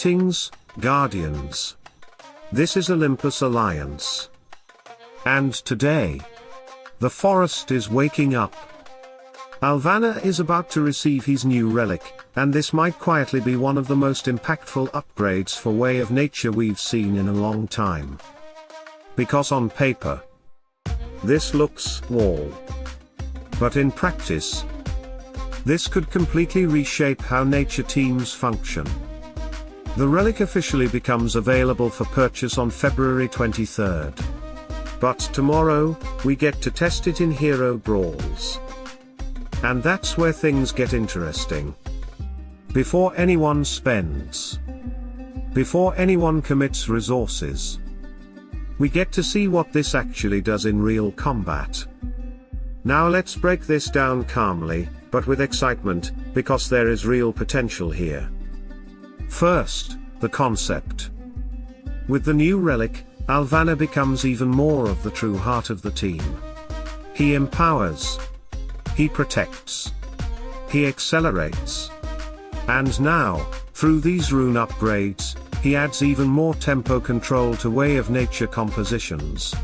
Greetings, Guardians. This is Olympus Alliance. And today, the forest is waking up. Alvanor is about to receive his new relic, and this might quietly be one of the most impactful upgrades for Way of Nature we've seen in a long time. Because on paper, this looks wall. But in practice, this could completely reshape how nature teams function. The relic officially becomes available for purchase on February 23rd. But tomorrow, we get to test it in Hero Brawls. And that's where things get interesting. Before anyone spends, before anyone commits resources, we get to see what this actually does in real combat. Now let's break this down calmly, but with excitement, because there is real potential here. First, the concept. With the new relic, Alvanor becomes even more of the true heart of the team. He empowers. He protects. He accelerates. And now, through these rune upgrades, he adds even more tempo control to Way of Nature compositions.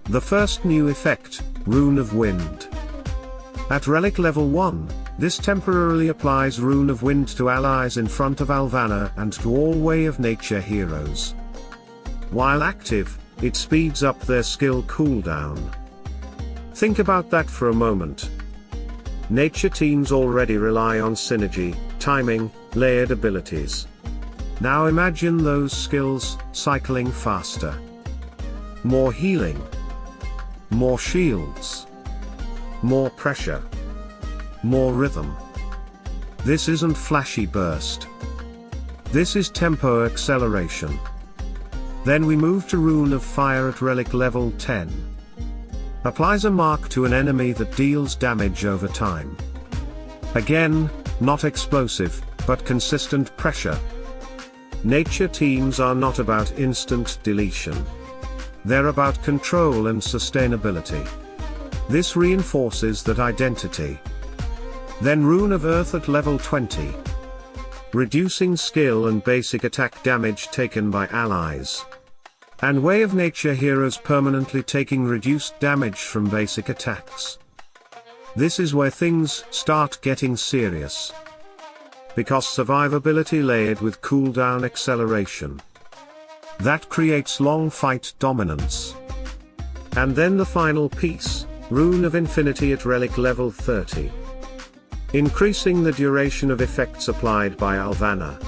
The first new effect, Rune of Wind. At relic level 1, this temporarily applies Rune of Wind to allies in front of Alvanor and to all Way of Nature heroes. While active, it speeds up their skill cooldown. Think about that for a moment. Nature teams already rely on synergy, timing, layered abilities. Now imagine those skills cycling faster. More healing. More shields. More pressure. More rhythm. This isn't flashy burst. This is tempo acceleration. Then we move to Rune of Fire at relic level 10. Applies a mark to an enemy that deals damage over time. Again, not explosive, but consistent pressure. Nature teams are not about instant deletion. They're about control and sustainability. This reinforces that identity. Then Rune of Earth at level 20. Reducing skill and basic attack damage taken by allies. And Way of Nature heroes permanently taking reduced damage from basic attacks. This is where things start getting serious. Because survivability layered with cooldown acceleration. That creates long fight dominance. And then the final piece, Rune of Infinity at relic level 30. Increasing the duration of effects applied by Alvanor.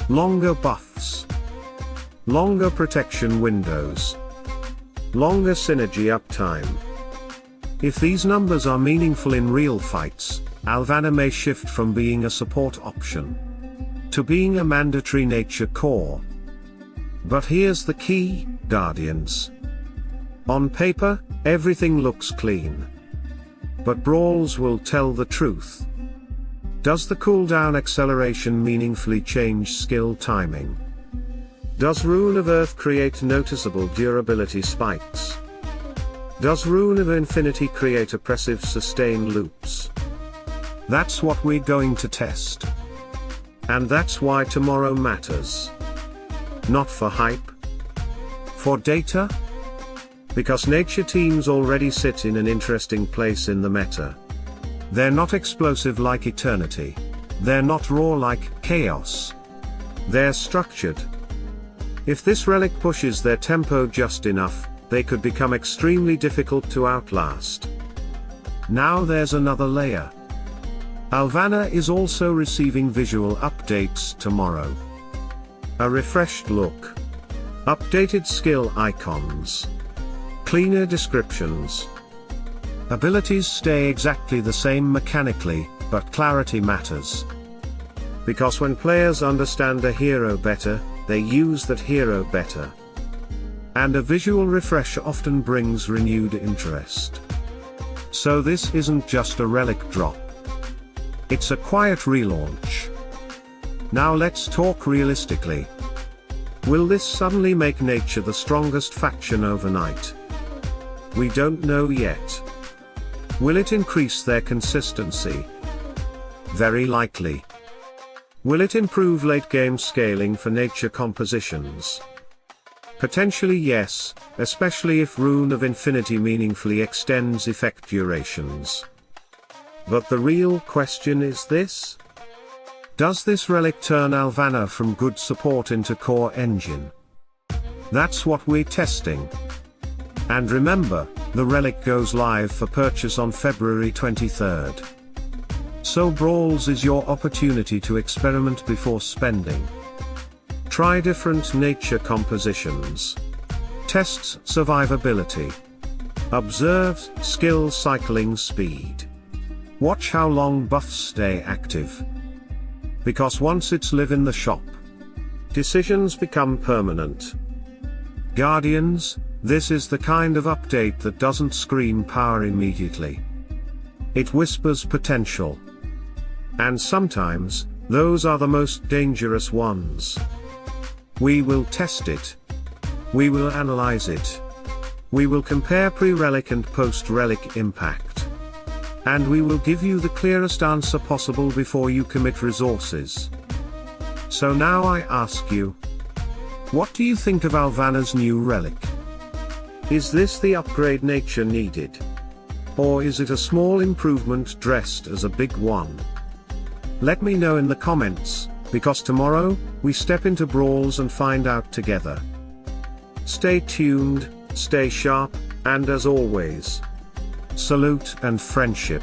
Longer buffs. Longer protection windows. Longer synergy uptime. If these numbers are meaningful in real fights, Alvanor may shift from being a support option to being a mandatory nature core. But here's the key, Guardians. On paper, everything looks clean. But Brawls will tell the truth. Does the cooldown acceleration meaningfully change skill timing? Does Rune of Earth create noticeable durability spikes? Does Rune of Infinity create oppressive sustained loops? That's what we're going to test. And that's why tomorrow matters. Not for hype. For data? Because nature teams already sit in an interesting place in the meta. They're not explosive like Eternity. They're not raw like Chaos. They're structured. If this relic pushes their tempo just enough, they could become extremely difficult to outlast. Now there's another layer. Alvanor is also receiving visual updates tomorrow. A refreshed look. Updated skill icons. Cleaner descriptions. Abilities stay exactly the same mechanically, but clarity matters. Because when players understand a hero better, they use that hero better. And a visual refresh often brings renewed interest. So this isn't just a relic drop. It's a quiet relaunch. Now let's talk realistically. Will this suddenly make nature the strongest faction overnight? We don't know yet. Will it increase their consistency? Very likely. Will it improve late game scaling for nature compositions? Potentially yes, especially if Rune of Infinity meaningfully extends effect durations. But the real question is this: does this relic turn Alvanor from good support into core engine? That's what we're testing. And remember, the relic goes live for purchase on February 23rd. So Brawls is your opportunity to experiment before spending. Try different nature compositions. Test survivability. Observe skill cycling speed. Watch how long buffs stay active. Because once it's live in the shop, decisions become permanent. Guardians, this is the kind of update that doesn't scream power immediately. It whispers potential. And sometimes, those are the most dangerous ones. We will test it. We will analyze it. We will compare pre-relic and post-relic impact. And we will give you the clearest answer possible before you commit resources. So now I ask you, what do you think of Alvanor's new relic? Is this the upgrade nature needed? Or is it a small improvement dressed as a big one? Let me know in the comments, because tomorrow, we step into Brawls and find out together. Stay tuned, stay sharp, and as always, salute and friendship.